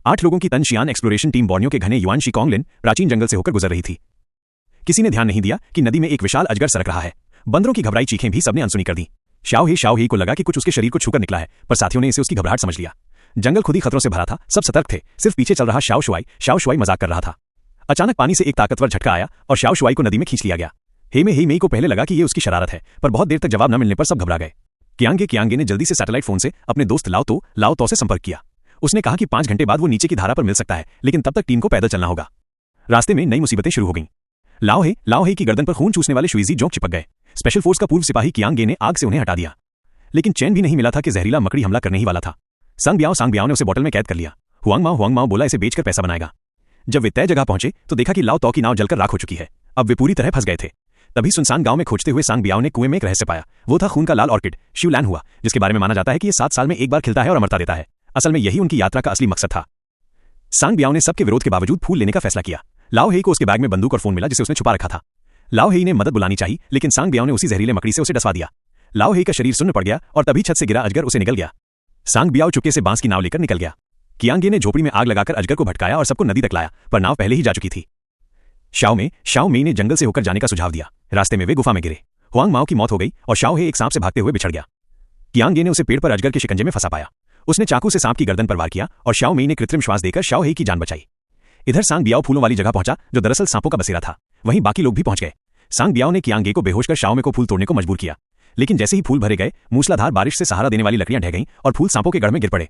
8 लोगों की तनशियान exploration team Borneo के घने युआन शिकोंगलिन प्राचीन जंगल से होकर गुजर रही थी। किसी ने ध्यान नहीं दिया कि नदी में एक विशाल अजगर सरक रहा है। बंदरों की घबराई चीखें भी सबने अनसुनी कर दी। शाओ ही को लगा कि कुछ उसके शरीर को छूकर निकला है, पर साथियों ने इसे उसकी घबराहट समझ लिया। जंगल खुद ही खतरों से भरा था, सब सतर्क थे। सिर्फ पीछे चल रहा शाओ शुआई मजाक कर रहा था। अचानक पानी से एक ताकतवर झटका आया और शाओ शुआई को नदी में खींच लिया गया। हे मेई को पहले लगा कि ये उसकी शरारत है, पर बहुत देर तक जवाब न मिलने पर सब घबरा गए। कियांगे ने जल्दी से सैटेलाइट फोन से अपने दोस्त लाओ तो से संपर्क किया। उसने कहा कि 5 घंटे बाद वो नीचे की धारा पर मिल सकता है, लेकिन तब तक टीम को पैदल चलना होगा। रास्ते में नई मुसीबतें शुरू हो गईं। लाओ हे की गर्दन पर खून चूसने वाले शुइजी जोंक चिपक गए। स्पेशल फोर्स का पूर्व सिपाही कियांगे ने आग से उन्हें हटा दिया, लेकिन चैन भी नहीं मिला था कि जहरीला मकड़ी हमला करने ही वाला था। सांग बियाओ ने उसे बोतल में कैद कर लिया। हुआंग माओ बोला इसे बेचकर पैसा बनाएगा। जब वे तय जगह पहुंचे तो देखा कि लाओ तो की नाव जलकर राख हो चुकी है। अब वे पूरी तरह फंस गए थे। तभी सुनसान गांव में खोजते हुए सांग बियाओ ने कुएं में एक रहस्य पाया। वो था खून का लाल ऑर्किड शिवलैन हुआ, जिसके बारे में माना जाता है कि ये 7 साल में एक बार खिलता है और अमरता देता है। असल में यही उनकी यात्रा का असली मकसद था। सांग बियाओ ने सबके विरोध के बावजूद फूल लेने का फैसला किया। लाओ हे को उसके बैग में बंदूक और फोन मिला जिसे उसने छुपा रखा था। लाओ हे ने मदद बुलानी चाहिए, लेकिन सांग बियाओ ने उसी जहरीले मकड़ी से उसे डसवा दिया। लाओ हे का शरीर सुन्न पड़ गया और तभी छत से गिरा अजगर उसे निगल गया। सांग बियाओ चुपके से बांस की नाव लेकर निकल गया। कियांगे ने झोपड़ी में आग लगाकर अजगर को भटकाया और सबको नदी तक लाया, पर नाव पहले ही जा चुकी थी। शाओ मेई ने जंगल से होकर जाने का सुझाव दिया। रास्ते में वे गुफा में गिरे। हुआंग माओ की मौत हो गई और शाओ हे एक सांप से भागते हुए बिछड़ गया। कियांगे ने उसे पेड़ पर अजगर के शिकंजे में फंसा पाया। उसने चाकू से सांप की गर्दन पर वार किया और शाओ मेई ने कृत्रिम श्वास देकर शाओ हे की जान बचाई। इधर सांग बियाओ फूलों वाली जगह पहुंचा, जो दरअसल सांपों का बसेरा था। वहीं बाकी लोग भी पहुंच गए। सांग बियाओ ने कियांगे को बेहोश कर शाओ में को फूल तोड़ने को मजबूर किया, लेकिन जैसे ही फूल भरे गए, मूसलाधार बारिश से सहारा देने वाली लकड़ियां ढह गईं और फूल सांपों के गढ़ में गिर पड़े।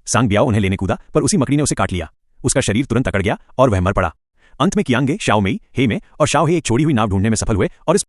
सांग बियाओ उन्हें लेने कूदा, पर उसी मकड़ी ने उसे काट लिया। उसका शरीर तुरंत अकड़ गया और वह मर पड़ा। अंत में कियांगे, शाओ मेई, हे में और शाओ हे एक छोड़ी हुई नाव ढूंढने में सफल हुए और इस